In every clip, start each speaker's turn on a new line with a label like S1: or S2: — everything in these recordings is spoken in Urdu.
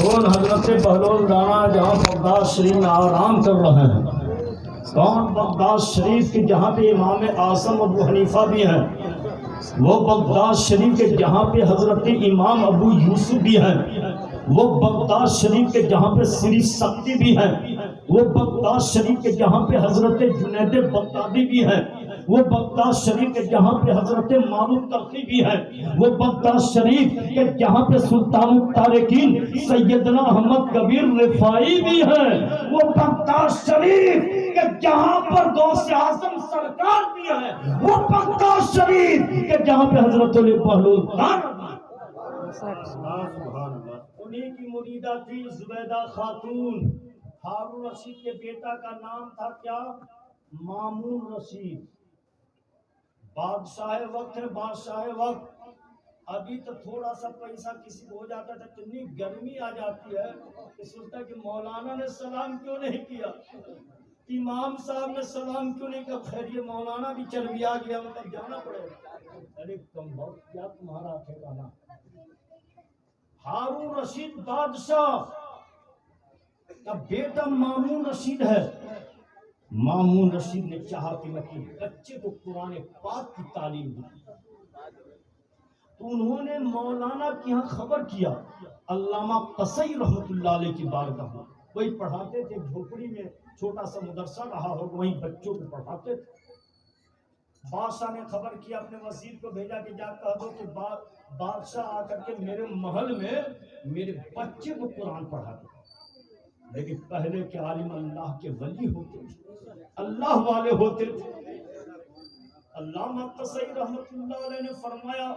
S1: کون حضرت بہلول رانا جہاں بغداد شریف میں آرام کر رہے ہیں؟ کون بغداد شریف کے جہاں پہ امام اعظم ابو حنیفہ بھی ہیں؟ وہ بغداد شریف کے جہاں پہ حضرت امام ابو یوسف بھی ہیں؟ وہ بغداد شریف کے جہاں پہ سری سختی بھی ہیں؟ وہ بغداد شریف کے جہاں پہ حضرت جنید بغدادی بھی ہیں؟ وہ بغداد شریف کے جہاں پہ حضرت معروف ترقی بھی ہے؟ وہ بغداد شریف کے جہاں پہ سلطان الطارقین سیدنا احمد کبیر رفاعی بھی ہیں؟ وہ بغداد شریف کہ جہاں پر غوث اعظم سرکار بھی ہے؟ وہ بغداد شریف کہ جہاں پہ حضرت علی بہلول انہیں کی مریدہ تھی زبیدہ خاتون۔ ہارون رشید کے بیٹا کا نام تھا کیا؟ مامون رشید۔ بادشاہ وقت ہے، بادشاہ وقت۔ ابھی تو تھوڑا سا پیسہ کسی کو ہو جاتا تھا، اتنی گرمی آ جاتی ہے کہ سوچتا کہ مولانا نے سلام کیوں نہیں کیا، امام صاحب نے سلام کیوں نہیں کیا، خیر یہ مولانا بھی چربیا گیا، مطلب جانا پڑے گا۔ ارے تم بہت کیا تمہارا ٹھکانا۔ ہارون رشید بادشاہ کا بیٹا مامون رشید ہے۔ مامون رشید نے چاہا کہ میں اپنے بچے کو قرآن پاک کی تعلیم دوں، تو انہوں نے مولانا کی یہاں خبر کیا۔ علامہ قصی رحمت اللہ علیہ کی بارگاہ میں وہی پڑھاتے تھے، جھوپڑی میں چھوٹا سا مدرسہ رہا ہو، وہیں بچوں کو پڑھاتے تھے۔ بادشاہ نے خبر کیا، اپنے وزیر کو بھیجا کہ جا کہہ دو کہ بادشاہ آ کر کے میرے محل میں میرے بچے کو قرآن پڑھا دو۔ لیکن پہلے کے عالم اللہ کے ولی ہوتے تھے، اللہ والے ہوتے تھے۔ علامہ قصی رحمت اللہ علیہ نے فرمایا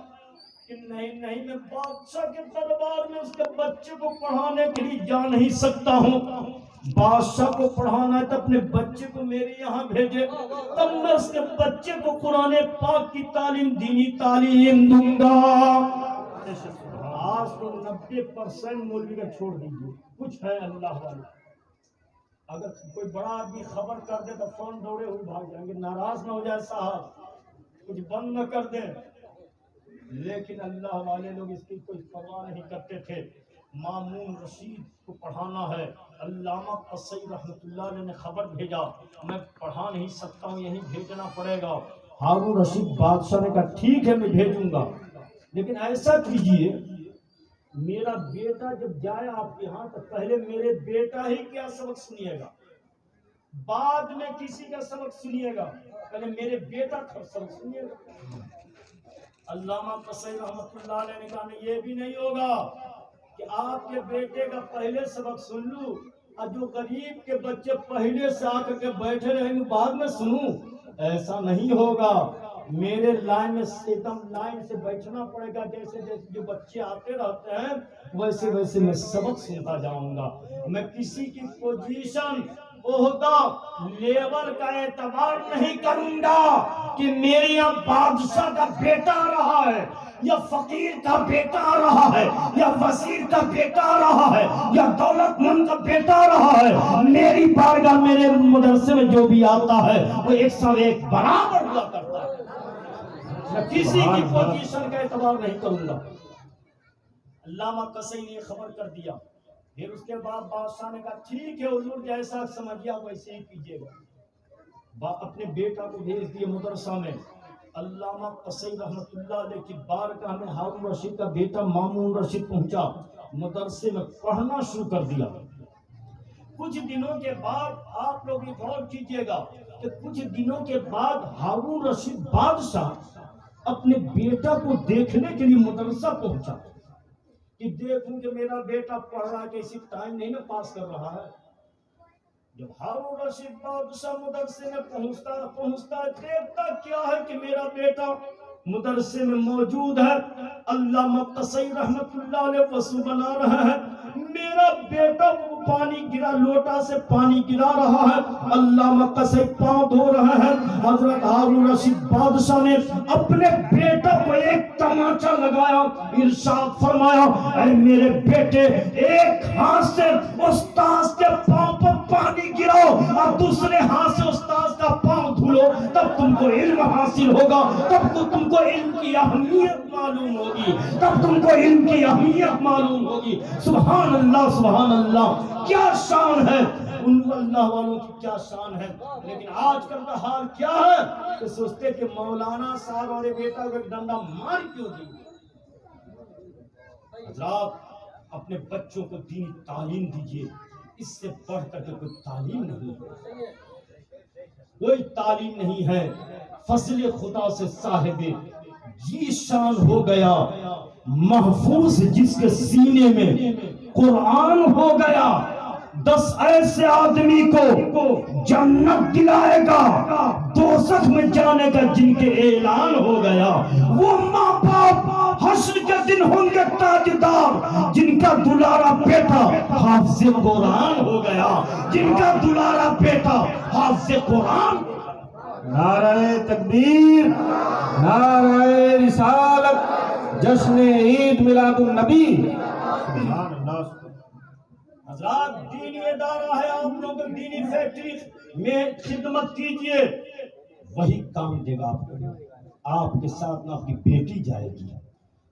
S1: کہ نہیں میں بادشاہ کے دربار میں اس کے بچے کو پڑھانے کے لیے جا نہیں سکتا ہوں۔ بادشاہ کو پڑھانا ہے تو اپنے بچے کو میرے یہاں بھیجے، تب میں اس کے بچے کو قرآن پاک کی تعلیم، دینی تعلیم دوں گا۔ آج تو 90% مولوی کا چھوڑ دیجیے، کچھ ہے اللہ والے۔ اگر کوئی بڑا آدمی خبر کر دے تو فون دوڑے ہوئے بھاگ جائیں گے، ناراض نہ ہو جائے صاحب، کچھ بند نہ کر دیں۔ لیکن اللہ والے لوگ اس کی کوئی پرواہ نہیں کرتے تھے۔ مامون رشید کو پڑھانا ہے، علامہ قصی رحمت اللہ علیہ نے خبر بھیجا، میں پڑھا نہیں سکتا ہوں، یہیں بھیجنا پڑے گا۔ ہارون رشید بادشاہ نے کہا ٹھیک ہے میں بھیجوں گا، لیکن ایسا کیجئے میرا بیٹا جب جائے آپ یہاں تو پہلے میرے بیٹا ہی کیا سبق سنیے گا، بعد میں کسی کا سبق سنیے گا، پہلے میرے بیٹا کا سبق سنیے گا۔ علامہ قصی رحمت اللہ علیہ نے کہا نہیں، یہ بھی نہیں ہوگا کہ آپ کے بیٹے کا پہلے سبق سن لوں اور جو غریب کے بچے پہلے سے آ کر کے بیٹھے رہیں گے بعد میں سنوں، ایسا نہیں ہوگا۔ میرے لائن میں ایک لائن سے بیٹھنا پڑے گا، جیسے جیسے جو بچے آتے رہتے ہیں ویسے ویسے میں سبق سنتا جاؤں گا۔ میں کسی کی پوزیشن، عہدہ، لیول کا اعتبار نہیں کروں گا کہ میرے یہاں بادشاہ کا بیٹا آ رہا ہے یا فقیر کا بیٹا آ رہا ہے یا وزیر کا بیٹا آ رہا ہے یا دولت مند کا بیٹا آ رہا ہے۔ میری بارگاہ میرے مدرسے میں جو بھی آتا ہے وہ 101 برابر ہوا کرتا ہے۔ میں کسی کی پوزیشن کا اعتبار نہیں کروں گا۔ علامہ قصی نے خبر کر دیا۔ پھر اس کے بعد بادشاہ نے کہا ٹھیک ہے حضور جیسا سمجھیا ویسے ہی کیجیے گا۔ اپنے بیٹا کو بھیج دیے مدرسہ میں۔ علامہ قصی رحمت اللہ علیہ کی بارگاہ میں ہارون رشید کا بیٹا مامون رشید پہنچا، مدرسے میں پڑھنا شروع کر دیا۔ کچھ دنوں کے بعد آپ لوگ بھی غور کیجیے گا کہ کچھ دنوں کے بعد ہارون رشید بادشاہ اپنے بیٹا کو دیکھنے کے لیے مدرسہ پہنچا کہ دیکھوں کہ میرا بیٹا پڑھ رہا ہے، کسی ٹائم نہیں نا پاس کر رہا ہے۔ جب ہارون رشید بادشاہ مدرسے میں پہنچتا دیکھتا کیا ہے کہ میرا بیٹا مدرسے میں موجود ہے۔ علامہ قصی رحمت اللہ علیہ وضو بنا رہے ہیں، میرا بیٹا پانی گرا، لوٹا سے پانی گرا رہا ہے، علامہ قصی پاؤں دھو رہے ہیں۔ حضرت ہارون رشید بادشاہ نے اپنے بیٹا کو ایک تماچا لگایا، ارشاد فرمایا اے میرے بیٹے، ایک ہاتھ سے استاذ کے پاؤں پر پانی گراؤ اور دوسرے ہاتھ سے استاذ کا پاؤں دھلو۔ لو، تب تم کو علم حاصل ہوگا، تب تو تم کو علم کی اہمیت معلوم ہوگی، تب تم کو علم کی اہمیت معلوم ہوگی۔ سبحان اللہ سبحان اللہ، کیا شان ہے ان اللہ والوں کی، کیا شان ہے۔ لیکن آج کل کا حال کیا ہے کہ سوچتے کہ مولانا صاحب اور بیٹا کو ایک ڈنڈا مار کیوں دی۔ حضرات اپنے بچوں کو دینی تعلیم دیجیے، اس سے بڑھ کر کے کوئی تعلیم نہیں ہے، کوئی تعلیم نہیں ہے۔ فضل خدا سے صاحب جی شان ہو گیا، محفوظ جس کے سینے میں قرآن ہو گیا، 10 ایسے آدمی کو جنت دلائے گا، دوزخ میں جانے کا جن کے اعلان ہو گیا۔ وہ ماں باپ حشر کے دن ہوں گے تاجدار، جن کا دلارا بیٹا حافظ قرآن ہو گیا، جن کا دلارا بیٹا حافظ قرآن۔
S2: نعرہ تکبیر، نعرہ رسالت، جشن عید میلاد النبی۔ سبحان اللہ۔
S1: حضرات دینی ادارہ ہے، آپ لوگ دینی فیکٹری میں خدمت کیجئے، وہی کام دے گا آپ کو۔ آپ کے ساتھ نہ آپ کی بیٹی جائے گی،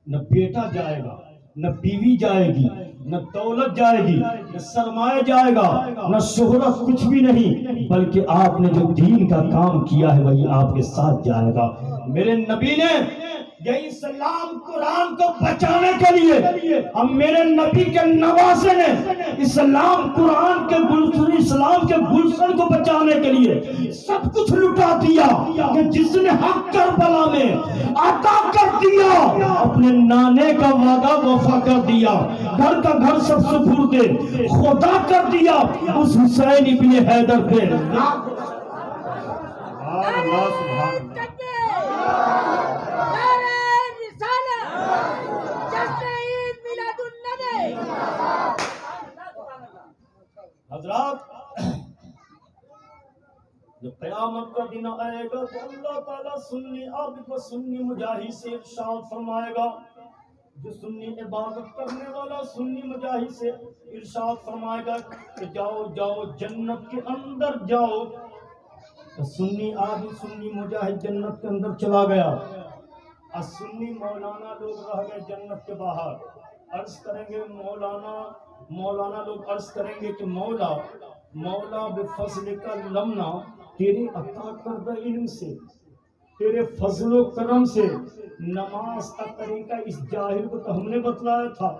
S1: نہ بیٹا جائے گا، نہ بیوی جائے گی، نہ دولت جائے گی، نہ سرمایہ جائے گا، نہ شہرت، کچھ بھی نہیں، بلکہ آپ نے جو دین کا کام کیا ہے وہی آپ کے ساتھ جائے گا۔ میرے نبی نے یہی اسلام قرآن کو بچانے کے لیے، اب میرے نبی کے نواسے نے اسلام قرآن کے گلشن، اسلام کے گلشن کو بچانے کے لیے سب کچھ لٹا دیا، کہ جس نے حق کربلا میں عطا کر دیا، اپنے نانے کا وعدہ وفا کر دیا، گھر کا گھر سب سپرد خدا کر دیا، اس حسین ابن حیدر پہ حضرات جب قیامت کا دن آئے گا تو اللہ تعالیٰ سنی عابد و سنی مجاہد سے ارشاد فرمائے گا، جو سنی عبادت کرنے والا سنی مجاہد سے ارشاد فرمائے گا کہ جاؤ جاؤ جنت کے اندر جاؤ۔ تو سنی عابد سنی مجاہد جنت کے اندر چلا گیا، اور سنی مولانا لوگ رہ گئے جنت کے باہر۔ عرض کریں گے مولانا لوگ عرض کریں گے کہ مولا بفضل کا لمنا، تیرے عطا کردہ علم سے، تیرے فضل و کرم سے نماز کا طریقہ اس جاہل کو تو ہم نے بتلایا تھا،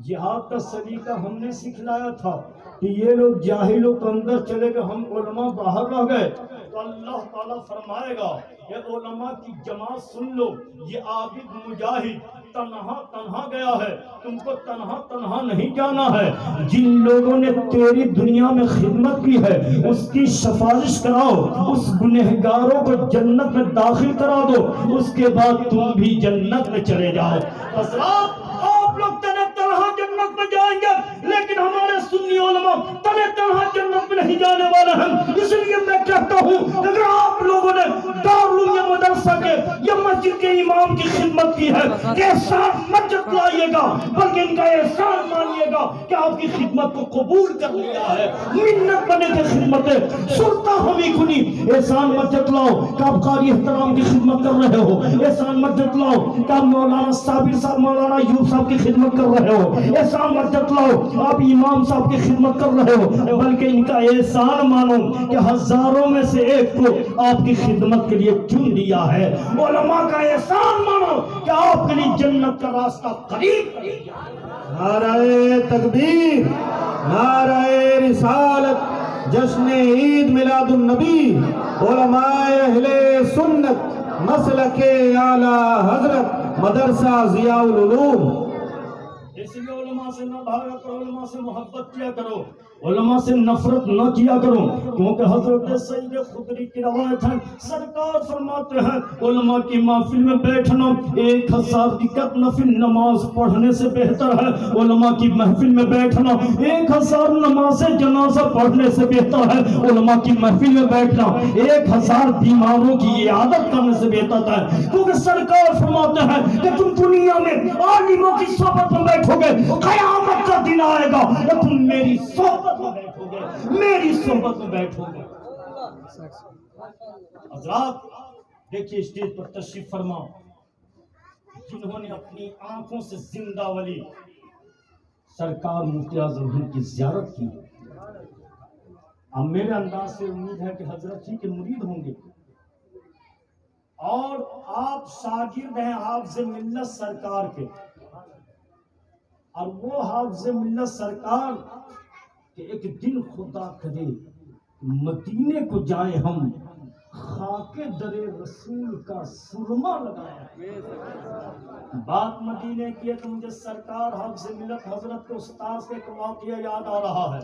S1: جہاد کا سلیقہ ہم نے سکھلایا تھا، کہ یہ لوگ جاہلوں کو اندر چلے گئے، ہم علماء باہر رہ گئے۔ تو اللہ تعالیٰ فرمائے گا، یہ علماء کی جماعت سن لو، یہ عابد مجاہد تنہا گیا ہے، تم کو تنہا نہیں جانا ہے۔ جن لوگوں نے تیری دنیا میں خدمت کی ہے اس کی سفارش کراؤ، اس گنہگاروں کو جنت میں داخل کرا دو، اس کے بعد تم بھی جنت میں چلے جاؤ۔ حضرات آپ لوگ تنہا جنت میں جائیں گے، لیکن ہمارے سنی علماء تنہا جنت میں نہیں جانے والے ہیں۔ اس لیے میں کہتا ہوں اگر آپ لوگوں نے دارالعلوم یا مدرسہ کے یا مسجد کے امام کی خدمت کی ہے، احسان مت جتلائیے گا، بلکہ ان کا احسان مانیے گا کہ آپ کی خدمت کو قبول کر لیا ہے۔ منت بنے کے خدمت ہے، سلطہ ہمیں کنی، احسان مت جتلاؤ کہ آپ قاری احترام کی خدمت کر رہے ہو، احسان مت جتلاؤ کہ آپ مولانا صابر صاحب، مولانا ایوب صاحب کی خدمت کر رہے ہو، احسان مت جتلاؤ آپ امام صاحب کی خدمت کر رہے ہو، بلکہ ان کا احسان مانو کہ ہزاروں میں سے ایک کو آپ کی خدمت کے لیے چن لیا ہے۔ علماء کا احسان مانو کہ آپ کے لیے جنت کا راستہ قریب کر دیا۔
S2: نعرہ تکبیر، نعرہ رسالت، جشن عید میلاد النبی، علماء اہل سنت، مسلک اعلی حضرت مدرسہ ضیاء العلوم۔
S1: اس لیے علماء سے نہ بھاگا کرو، علماء سے محبت کیا کرو، علماء سے نفرت نہ کیا کرو، کیونکہ حضرت سید خدری کی روایت ہے، سرکار فرماتے ہیں علماء کی محفل میں بیٹھنا 1000 رکعت نفل نماز پڑھنے سے بہتر ہے، علماء کی محفل میں بیٹھنا 1000 نماز جنازہ پڑھنے سے بہتر ہے، علماء کی محفل میں بیٹھنا 1000 بیماروں کی عیادت کرنے سے بہتر ہے، کیونکہ سرکار فرماتے ہیں کہ تم دنیا میں عالموں کی صحبت میں بیٹھو گے، قیامت کا دن آئے گا تم میری صحبت میں بیٹھو گے، میری صحبت میں بیٹھو گے۔ حضرات دیکھیے اسٹیج پر تشریف فرما جنہوں نے اپنی آنکھوں سے زندہ ولی سرکار مفتی اعظم ہند کی زیارت کی. اب میرے انداز سے امید ہے کہ حضرت ہی کے مرید ہوں گے اور آپ شاگرد ہیں حافظ ملت سرکار کے، اور وہ حافظ ملت سرکار کہ ایک دن خدا کرے مدینے کو جائیں ہم، خاک در رسول کا سرما لگائیں. بات مدینے کی ہے تو مجھے سرکار حافظ ملت حضرت کے استاذ کے ایک واقعہ یاد آ رہا ہے.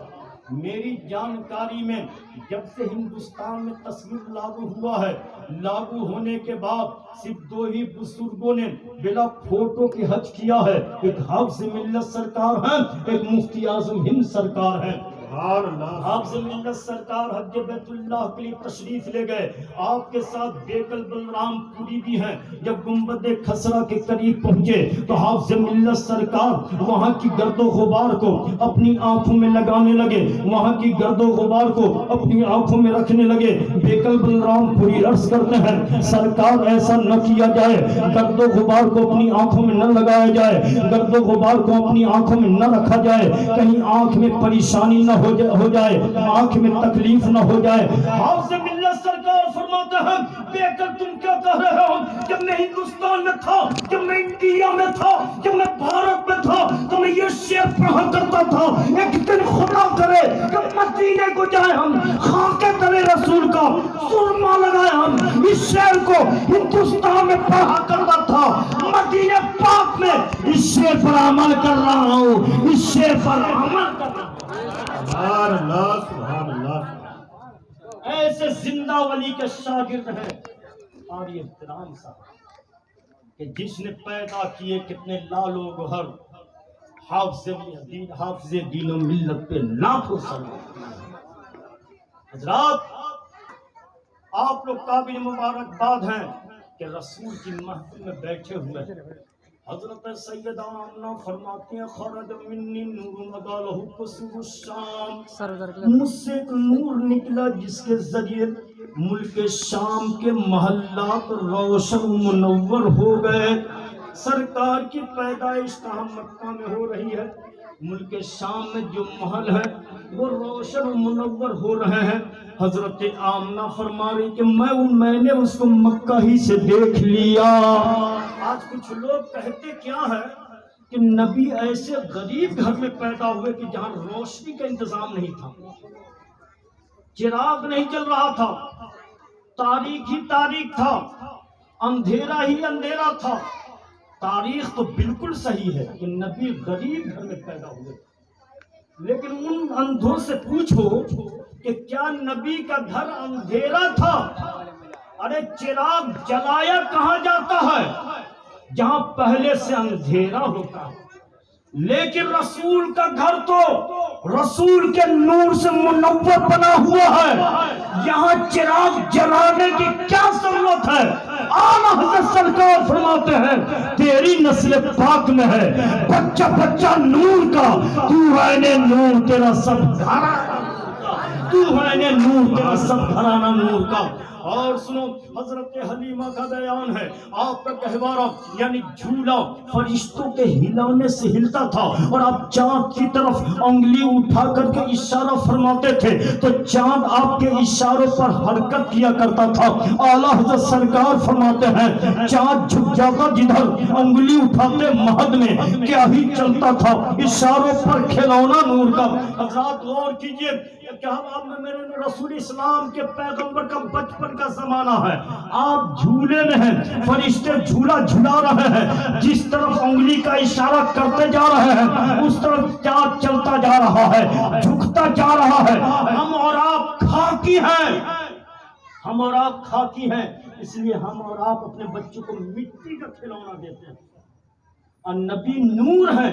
S1: میری جانکاری میں جب سے ہندوستان میں تصویر لاگو ہوا ہے، لاگو ہونے کے بعد صرف دو ہی بزرگوں نے بلا فوٹو کے حج کیا ہے. ایک حافظ ملت سرکار ہیں، ایک مفتی اعظم ہند سرکار ہیں. حافظ ملت سرکار حج بیت اللہ کے لیے تشریف لے گئے. آپ کے ساتھ بیکل بلرام پوری بھی ہیں. جب گنبد خسرا کے قریب پہنچے تو حافظ ملت سرکار وہاں کی گرد و غبار کو اپنی آنکھوں میں لگانے لگے، وہاں کی گرد و غبار کو اپنی آنکھوں میں رکھنے لگے. بیکل بلرام پوری عرض کرتے ہیں سرکار ایسا نہ کیا جائے، گرد و غبار کو اپنی آنکھوں میں نہ لگایا جائے، گرد و غبار کو اپنی آنکھوں میں نہ رکھا جائے، کہیں آنکھ میں پریشانی نہ ہو جائے، آنکھ میں تکلیف نہ ہو جائے. حافظ ملت سرکار فرماتے ہیں بیکل تم کیا کہہ رہے ہو؟ جب میں ہندوستان میں تھا، جب میں انڈیا میں تھا، جب میں بھارت میں تھا تو میں یہ شعر پڑھا کرتا تھا، ایک دن خدا کرے کہ مدینے کو جائے ہم، خاک در رسول کا سرما لگائے ہم. اس شعر کو ہندوستان میں پڑھا کرتا تھا، مدینے پاک میں اس شعر پر عمل کر رہا ہوں، اس شعر پر عمل کر رہا ہوں.
S2: سبحان اللہ سبحان اللہ.
S1: ایسے زندہ ولی کے شاگرد ہیں اور یہ احترام صاحب کہ جس نے پیدا کیے کتنے لال و گوہر، حافظ دین و ملت پہ لاکھوں سلام. حضرات آپ لوگ قابل مبارکباد ہیں کہ رسول کی محفل میں بیٹھے ہوئے ہیں. حضرت سیدہ آمنہ فرماتی ہیں خرج منی نور مدالہ قصور الشام، مجھ سے ایک نور نکلا جس کے ذریعے ملک شام کے محلات روشن منور ہو گئے. سرکار کی پیدائش کہاں مکہ میں ہو رہی ہے، ملک شام میں جو محل ہے وہ روشن و منور ہو رہے ہیں. حضرت آمنہ فرما رہی کہ میں نے اس کو مکہ ہی سے دیکھ لیا. آج کچھ لوگ کہتے کیا ہے کہ نبی ایسے غریب گھر میں پیدا ہوئے کہ جہاں روشنی کا انتظام نہیں تھا، چراغ نہیں چل رہا تھا، تاریخ ہی تاریخ تھا، اندھیرا ہی اندھیرا تھا. تاریخ تو بالکل صحیح ہے کہ نبی غریب گھر میں پیدا ہوئے، لیکن ان اندھوں سے پوچھو کہ کیا نبی کا گھر اندھیرا تھا؟ ارے چراغ جلایا کہاں جاتا ہے جہاں پہلے سے اندھیرا ہوتا ہے. لیکن رسول کا گھر تو رسول کے نور سے منور بنا ہوا ہے، یہاں چراغ جلانے کی کیا ضرورت ہے؟ اعلیٰ حضرت سرکار فرماتے ہیں تیری نسل پاک میں ہے بچہ بچہ نور کا، تو ہے نور تیرا سب گھرانہ، تو ہے نور تیرا سب گھرانہ نور کا. اور سنو حضرت حلیمہ کا بیان ہے، آپ کا گہوارہ یعنی جھولا فرشتوں کے ہلانے سے ہلتا تھا اور آپ چاند کی طرف انگلی اٹھا کر کے اشارہ فرماتے تھے تو چاند آپ کے اشاروں پر حرکت کیا کرتا تھا. اعلیٰ حضرت سرکار فرماتے ہیں چاند جھک جاتا جدھر انگلی اٹھاتے مہد میں کیا ہی چلتا تھا، اشاروں پر کھلونا نور کا. حضرات غور کیجئے کہ اب میرے رسول اسلام کے پیغمبر کا بچپن کا زمانہ ہے، آپ جھولے میں ہیں، فرشتے جھولا جھلا رہے ہیں، جس طرف انگلی کا اشارہ کرتے جا رہے ہیں اس طرف چاند چلتا جا رہا ہے، جھکتا جا رہا ہے. ہم اور آپ خاکی ہیں، ہم اور آپ خاکی ہیں، اس لیے ہم اور آپ اپنے بچوں کو مٹی کا کھلونا دیتے ہیں. اور نبی نور ہے،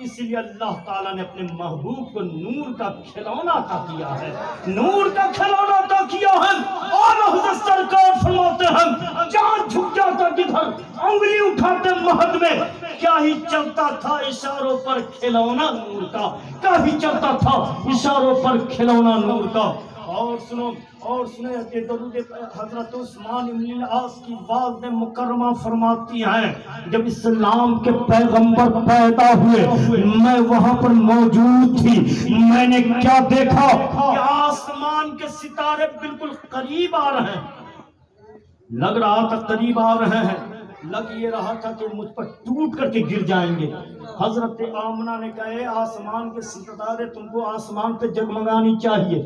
S1: اس لیے اللہ تعالیٰ نے اپنے محبوب کو نور کا کھلونا عطا کیا ہے، نور کا کھلونا عطا کیا ہے. اور حضرت سرکار فرماتے ہیں چاند جھک جاتا جدھر انگلی اٹھاتے مہد میں کیا ہی چلتا تھا اشاروں پر کھلونا نور کا، کیا ہی چلتا تھا اشاروں پر کھلونا نور کا. اور سنو یہ درود حضرت عثمان بن العاص کی والدہ مکرمہ فرماتی ہیں جب اسلام کے پیغمبر پیدا ہوئے میں وہاں پر موجود تھی، میں نے کیا دیکھا کہ آسمان کے ستارے بالکل قریب آ رہے ہیں، لگ رہا تھا قریب آ رہے ہیں، لگ یہ رہا تھا کہ مجھ پر ٹوٹ کر کے گر جائیں گے۔ حضرت آمنہ نے کہا اے آسمان کے ستارے تم کو آسمان پہ جگمگانی چاہیے،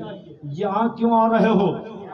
S1: یہاں کیوں آ رہے ہو؟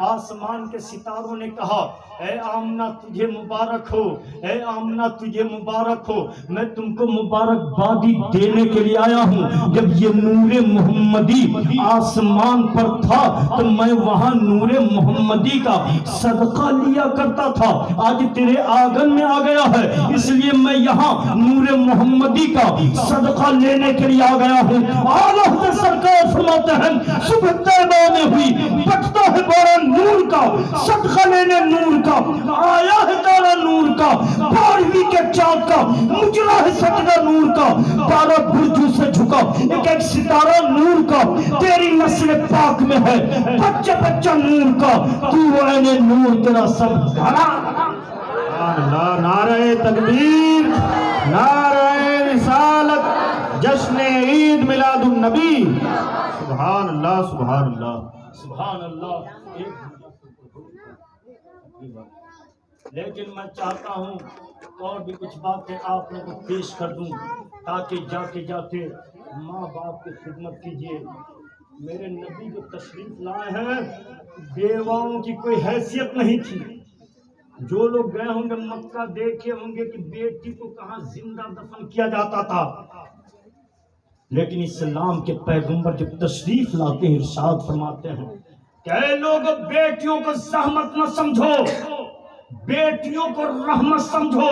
S1: آسمان کے ستاروں نے کہا اے آمنہ تجھے مبارک ہو، اے آمنہ تجھے مبارک ہو، میں تم کو مبارک بادی دینے کے لیے آیا ہوں۔ جب یہ نور محمدی آسمان پر تھا تو میں وہاں نور محمدی کا صدقہ لیا کرتا تھا، آج تیرے آنگن میں آ گیا ہے، اس لیے میں یہاں نور محمدی کا صدقہ لینے کے لیے آ گیا ہوں۔ اعلیٰ حضرت سرکار فرماتے ہیں صبح طیبہ میں ہوئی بٹتا ہے بارہ نور کا، صدقہ لینے نور کا، آیا ہے تارا نور کا، بارہویں کے چاند کا، مجرا ہے سجدہ نور کا، بارہ برجوں سے جھکا ایک ایک ستارہ نور کا، تیری نسل پاک میں ہے بچہ بچہ نور کا، تو عین نور تیرا سب بھلا۔
S2: اللہ، نعرہ تکبیر، نعرہ رسالت، جشن عید میلاد النبی، سبحان اللہ سبحان اللہ
S1: سبحان اللہ۔ لیکن میں چاہتا ہوں اور بھی کچھ باتیں آپ لوگوں کو پیش کر دوں تاکہ جاتے جاتے ماں باپ کی خدمت کیجیے۔ میرے نبی جو تشریف لائے ہیں بیواؤں کی کوئی حیثیت نہیں تھی۔ جو لوگ گئے ہوں گے مکہ دیکھے ہوں گے کہ بیٹی کو کہاں زندہ دفن کیا جاتا تھا، لیکن اسلام کے پیغمبر جب تشریف لاتے ہیں ارشاد فرماتے ہیں کہ اے لوگ بیٹیوں کو زحمت نہ سمجھو، بیٹیوں کو رحمت سمجھو۔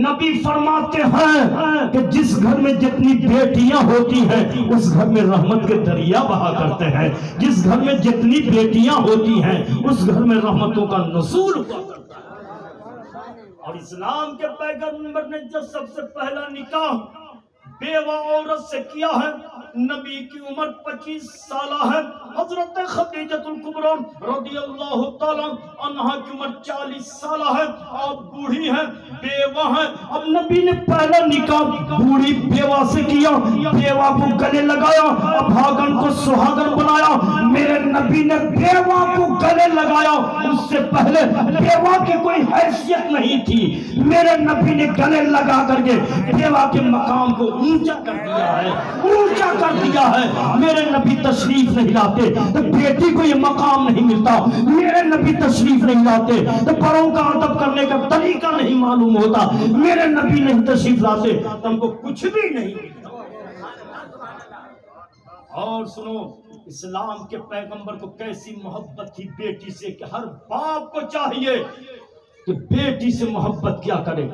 S1: نبی فرماتے ہیں کہ جس گھر میں جتنی بیٹیاں ہوتی ہیں اس گھر میں رحمت کے دریا بہا کرتے ہیں، جس گھر میں جتنی بیٹیاں ہوتی ہیں اس گھر میں رحمتوں کا نزول ہوا کرتا ہے۔ اور اسلام کے پیغمبر نے جو سب سے پہلا نکاح بیوہ عورت سے کیا ہے، نبی کی عمر 25 سالہ ہے، حضرت خدیجۃ الکبریٰ رضی اللہ تعالیٰ عنہا کی عمر 40 سالہ ہے، آپ بوڑھی ہیں، بیوہ ہیں۔ اب نبی نے پہلا نکاح بوڑھی بیوہ سے کیا، بیوہ کو گلے لگایا، بھاگن کو سہاگن بنایا۔ میرے نبی نے بیوہ کو گلے لگایا، اس سے پہلے بیوہ کی کوئی حیثیت نہیں تھی، میرے نبی نے گلے لگا کر کے بیوہ کے مقام کو اونچا کر دیا ہے، اونچا کر دیا ہے۔ میرے نبی تشریف نہیں لاتے تو بیٹی کو یہ مقام نہیں ملتا، میرے نبی تشریف نہیں لاتے تو بڑوں کا ادب کرنے کا طریقہ نہیں معلوم ہوتا، میرے نبی نہیں تشریف لاتے تو ہم کو کچھ بھی نہیں ملتا۔ اور سنو اسلام کے پیغمبر کو کیسی محبت تھی بیٹی سے کہ ہر باپ کو چاہیے کہ بیٹی سے محبت کیا کرے۔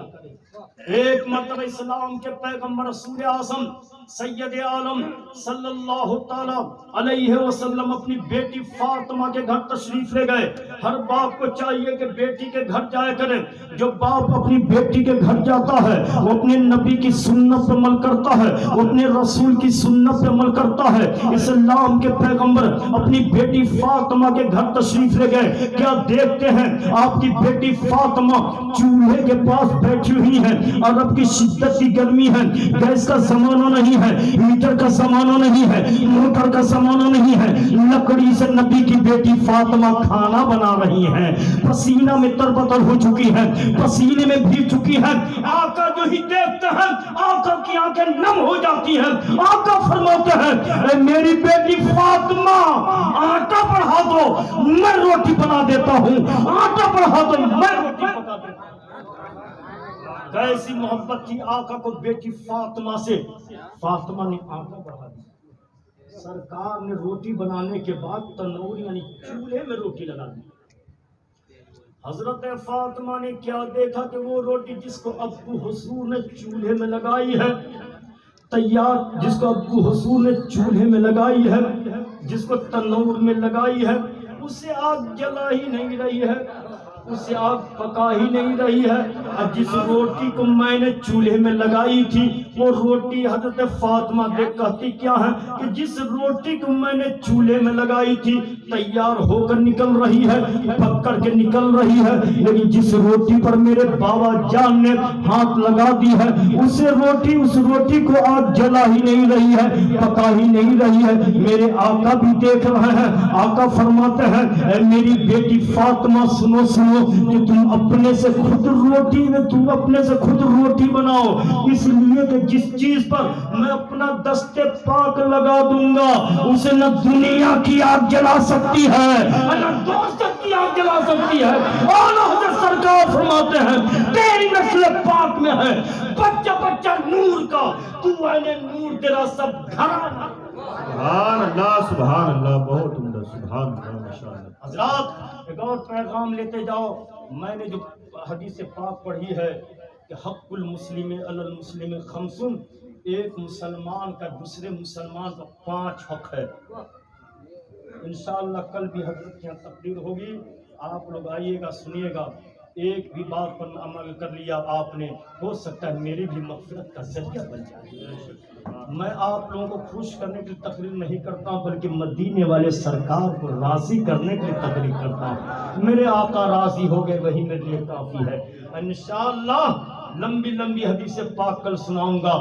S1: ایک مرتبہ اسلام کے پیغمبر رسول اعظم سید عالم صلی اللہ تعالی علیہ وسلم اپنی بیٹی فاطمہ کے گھر تشریف لے گئے۔ ہر باپ کو چاہیے کہ بیٹی کے گھر جایا کرے۔ جو باپ اپنی بیٹی کے گھر جاتا ہے وہ اپنے نبی کی سنت پہ عمل کرتا ہے، وہ اپنے رسول کی سنت پہ عمل کرتا ہے۔ اسلام کے پیغمبر اپنی بیٹی فاطمہ کے گھر تشریف لے گئے، کیا دیکھتے ہیں آپ کی بیٹی فاطمہ چولہے کے پاس بیٹھی ہوئی ہیں، عرب کی شدت کی گرمی ہے، گیس کا زمانہ نہیں ہے، ہیٹر کا زمانہ نہیں ہے، موٹر کا زمانہ نہیں ہے، لکڑی سے نبی کی بیٹی فاطمہ کھانا بنا رہی ہیں، پسینہ میں تربتر ہو چکی ہے، پسینے میں بھیگ چکی ہے۔ آقا جو ہی دیکھتے ہیں آقا کی آنکھیں نم ہو جاتی ہیں۔ آقا فرماتے ہیں اے میری بیٹی فاطمہ آٹا بڑھا دو میں روٹی بنا دیتا ہوں، آٹا بڑھا دو میں روٹی پکا دیتا ہوں۔ کیسی محبت تھی آقا کو بیٹی فاطمہ سے۔ فاطمہ نے آقا بڑھا دی، سرکار نے روٹی بنانے کے بعد تنور یعنی چولہے میں روٹی لگا دی۔ حضرت فاطمہ نے کیا دیکھا کہ وہ روٹی جس کو ابو حضور نے چولہے میں لگائی ہے تیار، جس کو ابو حضور نے چولہے میں لگائی ہے، جس کو تنور میں لگائی ہے، اسے آگ جلا ہی نہیں رہی ہے، اسے آگ پکا ہی نہیں رہی ہے. اب جس روٹی کو میں نے چولہے میں لگائی تھی وہ روٹی حضرت فاطمہ دیکھ کہتی کیا ہے کہ جس روٹی کو میں نے چولہے میں لگائی تھی تیار ہو کر نکل رہی ہے, پک کر کے نکل رہی ہے, لیکن جس روٹی پر میرے بابا جان نے ہاتھ لگا دی ہے اس روٹی کو آگ جلا ہی نہیں رہی ہے, پکا ہی نہیں رہی ہے. میرے آقا بھی دیکھ رہے ہیں. آقا فرماتے ہیں اے میری بیٹی فاطمہ سنو کہ تم اپنے سے خود روٹی بناؤ, اس لیے کہ جس چیز پر میں اپنا دست پاک لگا دوں گا اسے نہ دنیا کی آگ جلا سکتی ہے نہ دوزخ کی آگ جلا سکتی ہے. اور حضرت سرکار فرماتے ہیں تیری نسل پاک میں ہے بچہ نور کا, تو اہل نور تیرا سب گھرانہ.
S2: سبحان اللہ بہت عمدہ, سبحان اللہ ماشاءاللہ.
S1: حضرات ایک اور پیغام لیتے جاؤ. میں نے جو حدیث پاک پڑھی ہے کہ حق المسلم علی المسلم خمسن, ایک مسلمان کا دوسرے مسلمان کا 5 حق ہے. انشاءاللہ کل بھی حضرت کی تقریر ہوگی, آپ لوگ آئیے گا سنیے گا. ایک بھی بات پر عمل کر لیا آپ نے, ہو سکتا ہے میری بھی مغفرت کا ذریعہ بن جائے. میں آپ لوگوں کو خوش کرنے کے لیے تقریر نہیں کرتا ہوں بلکہ مدینے والے سرکار کو راضی کرنے کے لیے تقریر کرتا ہوں. میرے آقا راضی ہو گئے وہی میرے لیے کافی ہے. انشاءاللہ لمبی حدیث پاک کل سناؤں گا,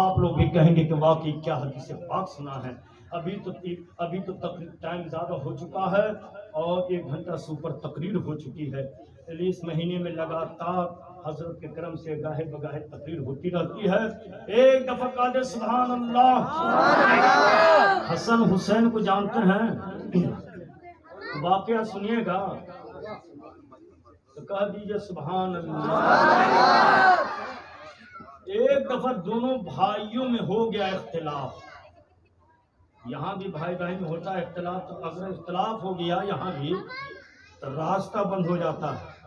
S1: آپ لوگ بھی کہیں گے کہ واقعی کیا حدیث پاک سنا ہے. ابھی تو تقریر ٹائم زیادہ ہو چکا ہے اور 1 گھنٹہ سے اوپر تقریر ہو چکی ہے. اس مہینے میں لگاتار حضرت کے کرم سے گاہے بگاہے تقریر ہوتی رہتی ہے. ایک دفعہ کہہ سبحان اللہ. حسن حسین کو جانتے ہیں, واقعہ سنیے گا تو کہہ دیجئے سبحان اللہ. ایک دفعہ دونوں بھائیوں میں ہو گیا اختلاف. یہاں بھی بھائی بہن میں ہوتا ہے اختلاف, تو اگر اختلاف ہو گیا یہاں بھی تو راستہ بند ہو جاتا ہے,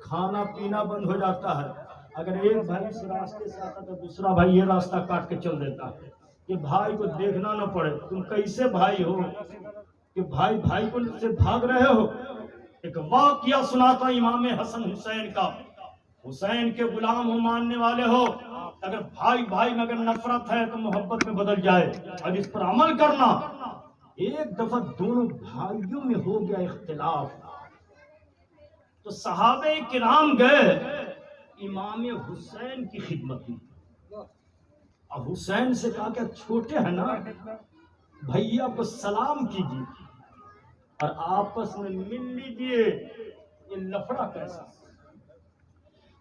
S1: کھانا پینا بند ہو جاتا ہے. اگر ایک بھائی اس راستے سے آتا تو دوسرا بھائی یہ راستہ کاٹ کے چل دیتا ہے کہ بھائی کو دیکھنا نہ پڑے. تم کیسے بھائی ہو کہ بھائی کو سے بھاگ رہے ہو. ایک واقعہ سناتا امام حسن حسین کا. حسین کے غلام ہو, ماننے والے ہو, اگر بھائی میں اگر نفرت ہے تو محبت میں بدل جائے, اب اس پر عمل کرنا. ایک دفعہ دونوں بھائیوں میں ہو گیا اختلاف, تو صحابہ کرام گئے امام حسین کی خدمت میں. اب حسین سے کہا کہ چھوٹے ہیں نا, بھیا کو سلام کیجیے اور آپس میں مل لیجیے, یہ لفڑا کیسا.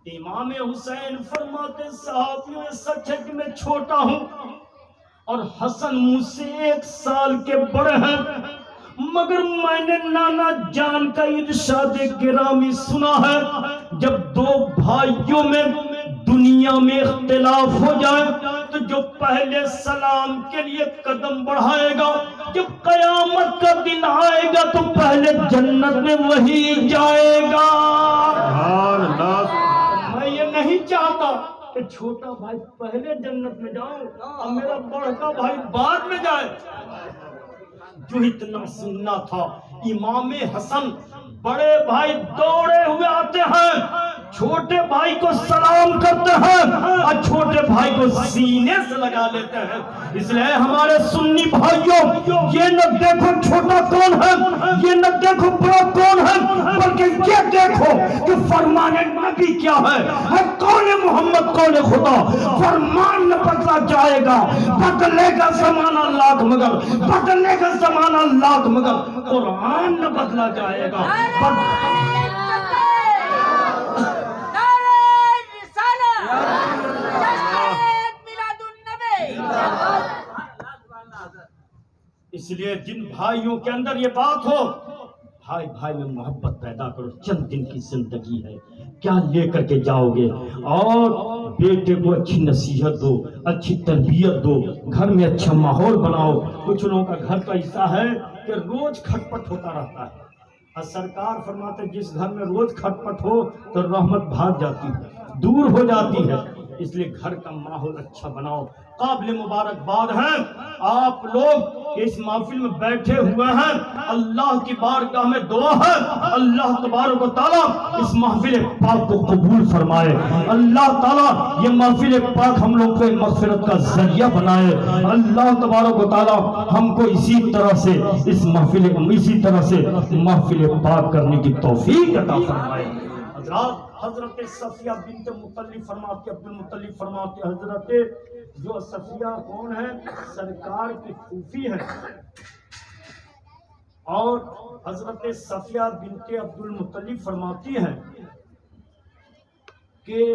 S1: امام حسین فرماتے صحابیوں سچ ہے کہ میں چھوٹا ہوں اور حسن مجھ سے 1 سال کے بڑے ہیں, مگر میں نے نانا جان کا ارشاد گرامی سنا ہے جب 2 بھائیوں میں دنیا میں اختلاف ہو جائے تو جو پہلے سلام کے لیے قدم بڑھائے گا جب قیامت کا دن آئے گا تو پہلے جنت میں وہی جائے گا. میں یہ نہیں چاہتا کہ چھوٹا بھائی پہلے جنت میں جاؤ اور میرا بڑا بھائی بعد میں جائے. جو اتنا سننا تھا. امام حسن بڑے بھائی دوڑے ہوئے آتے ہیں, چھوٹے بھائی کو سلام کرتے ہیں اور چھوٹے بھائی کو سینے سے لگا لیتے ہیں. اس لیے ہمارے سنی بھائیوں, یہ نہ دیکھو چھوٹا کون ہے, یہ نہ دیکھو بڑا کون ہے, بلکہ یہ دیکھو کہ فرمان نبی کیا ہے کون محمد کون خدا. فرمان نہ بدلا جائے گا, بدلے گا زمانہ لاکھ مگر, بدلے گا زمانہ لاکھ مگر قرآن نہ بدلا جائے گا. اس لیے جن بھائیوں کے اندر یہ بات ہو, بھائی میں محبت پیدا کرو. چند دن کی زندگی ہے, کیا لے کر کے جاؤ گے؟ اور بیٹے کو اچھی نصیحت دو, اچھی تربیت دو, گھر میں اچھا ماحول بناؤ. کچھ لوگوں کا گھر کا ایسا ہے کہ روز کھٹپٹ ہوتا رہتا ہے, اور سرکار فرماتے جس گھر میں روز کھٹپٹ ہو تو رحمت بھاگ جاتی ہے, دور ہو جاتی ہے. اس لیے گھر کا ماحول اچھا بناؤ, قابل مبارکباد ہیں آپ لوگ اس محفل میں بیٹھے ہوئے ہیں. اللہ کی بارگاہ میں دعا ہے اللہ تبارک و تعالیٰ اس محفل پاک کو قبول فرمائے. اللہ تعالیٰ یہ محفل پاک ہم لوگ کو مغفرت کا ذریعہ بنائے. اللہ تبارک و تعالیٰ ہم کو اسی طرح سے محفل پاک کرنے کی توفیق عطا فرمائے. حضرت صفیہ بنت مطلب فرماتے عبد المطلب فرماتے حضرت جو صفیہ کون ہے سرکار کی پھوپھی ہے اور حضرت صفیہ بنت عبد المطلب فرماتی ہیں کہ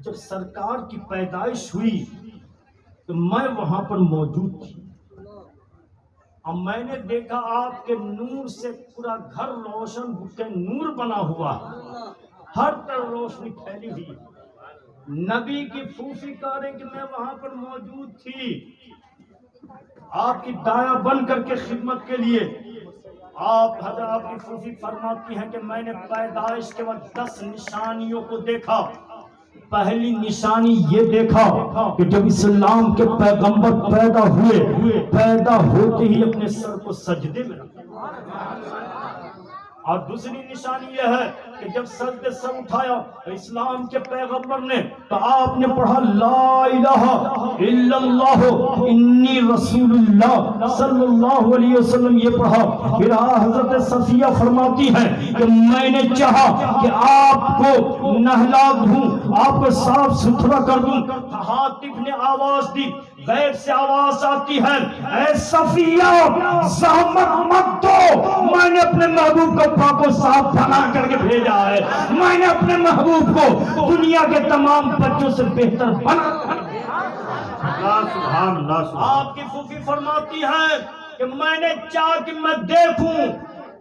S1: جب سرکار کی پیدائش ہوئی تو میں وہاں پر موجود تھی. اب میں نے دیکھا آپ کے نور سے پورا گھر روشن بھٹے نور بنا ہوا ہر طرف روشنی پھیلی ہوئی. نبی کی پھوپھی کہہ رہے کہ میں وہاں پر موجود تھی آپ کی دایا بن کر کے خدمت کے لیے. حضرت آپ کی پھوپھی فرماتی ہیں کہ میں نے پیدائش کے وقت 10 نشانیوں کو دیکھا. پہلی نشانی یہ دیکھا کہ جب اسلام کے پیغمبر پیدا ہوئے پیدا ہوتے ہی اپنے سر کو سجدے میں رکھا. اور دوسری نشانی یہ ہے کہ جب سجدے سر اٹھایا اسلام کے پیغمبر نے تو آپ نے پڑھا لا الہ الا اللہ انی رسول اللہ صلی اللہ علیہ وسلم یہ پڑھا. پھر حضرت صفیہ فرماتی ہیں کہ میں نے چاہا کہ آپ کو نہلا دوں آپ کو صاف ستھرا کر دوں. ہاتف نے آواز دی غیب سے آواز آتی ہے اے صفیہ زحمت مت دو میں نے اپنے محبوب کو پاک و صاف بنا کر کے بھیجا ہے. میں نے اپنے محبوب کو دنیا کے تمام بچوں سے بہتر بنا.
S2: سبحان اللہ.
S1: آپ کی پھوپھی فرماتی ہے کہ میں نے چاہا کہ میں دیکھوں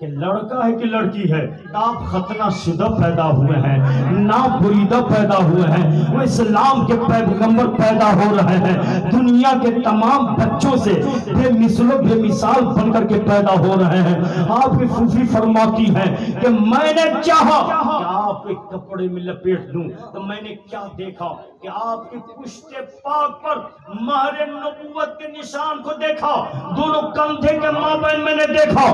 S1: کہ لڑکا ہے کہ لڑکی ہے. آپ ختنہ شدہ پیدا ہوئے ہیں نابریدہ پیدا ہوئے ہیں وہ اسلام کے پیغمبر پیدا ہو رہے ہیں دنیا کے تمام بچوں سے بے مثل و بے مثال بن کر کے پیدا ہو رہے ہیں. آپ کی پھوپھی فرماتی ہیں کہ میں نے چاہا کہ آپ ایک کپڑے میں لپیٹ دوں تو میں نے کیا دیکھا کہ آپ کی پشت پاک پر مہر نبوت کے نشان کو دیکھا. دونوں کندھے کے مابین میں نے دیکھا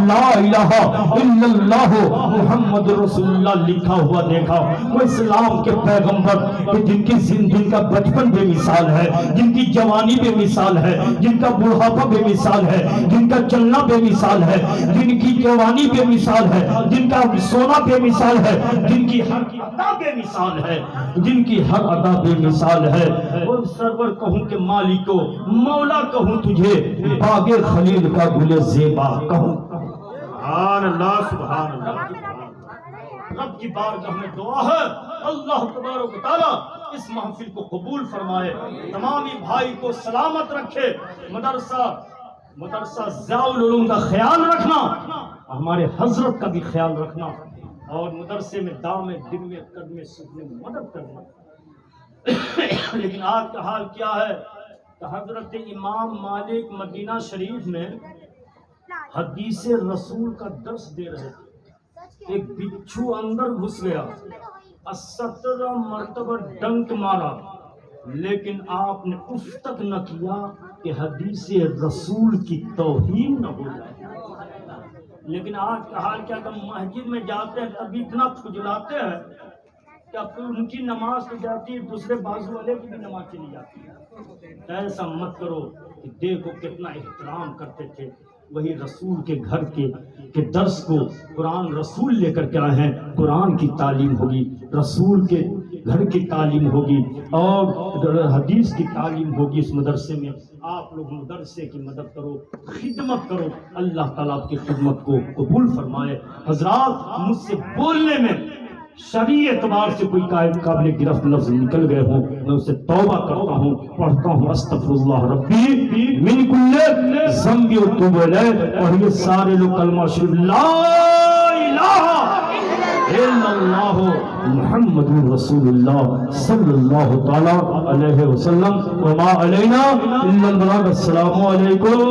S1: لا الہ الا اللہ محمد رسول اللہ لکھا ہوا دیکھا. وہ اسلام کے پیغمبر جن کی زندگی کا بچپن بے مثال ہے جن کی جوانی بے مثال ہے جن کا بڑھاپا بے مثال ہے جن کا چلنا بے مثال ہے جن کی جوانی بے مثال ہے جن کا سونا بے مثال ہے جن کی ہر ادا بے مثال ہے جن کی ہر ادا بے مثال ہے. اور سرور کہوں کہ مالکو مولا کہوں تجھے باغ خلیل کا گل زیبا کہوں.
S2: سبحان اللہ سبحان اللہ.
S1: رب کی بارگاہ میں دعا ہے اللہ تبارک و تعالیٰ اس محفل کو قبول فرمائے. تمامی بھائی کو سلامت رکھے. مدرسہ ضیاء العلوم کا خیال رکھنا ہمارے حضرت کا بھی خیال رکھنا اور مدرسے میں دام دن میں قدم سکھ میں مدد کرنا. لیکن آج کا حال کیا ہے کہ حضرت امام مالک مدینہ شریف میں حدیث رسول کا درس دے رہے تھے. ایک بچھو اندر گھس گیا 17 مرتبہ ڈنک مارا لیکن آپ نے اف تک نہ کیا کہ حدیث رسول کی توہین نہ ہو جائے. لیکن آج کا حال کیا کہ مسجد میں جاتے ہیں تب اتنا کھجلاتے ہیں کہ پھر ان کی نماز تو جاتی ہے دوسرے بازو والے کی بھی نماز چلی جاتی ہے. ایسا مت کرو کہ دیکھو کتنا احترام کرتے تھے. وہی رسول کے گھر کے درس کو قرآن رسول لے کر کے آئے ہیں. قرآن کی تعلیم ہوگی رسول کے گھر کی تعلیم ہوگی اور حدیث کی تعلیم ہوگی اس مدرسے میں. آپ لوگ مدرسے کی مدد کرو خدمت کرو. اللہ تعالیٰ آپ کی خدمت کو قبول فرمائے. حضرات مجھ سے بولنے میں شرعی اعتبار سے کوئی قابل گرفت لفظ نکل گئے ہوں میں اسے توبہ کرتا ہوں پڑھتا ہوں استغفر اللہ ربی من کل ذنب واتوب الیہ. اور یہ سارے لوگ کلمہ شریف لا الہ الا اللہ محمد رسول اللہ صلی اللہ تعالی علیہ وسلم وما علینا الا البلاغ. السلام علیکم.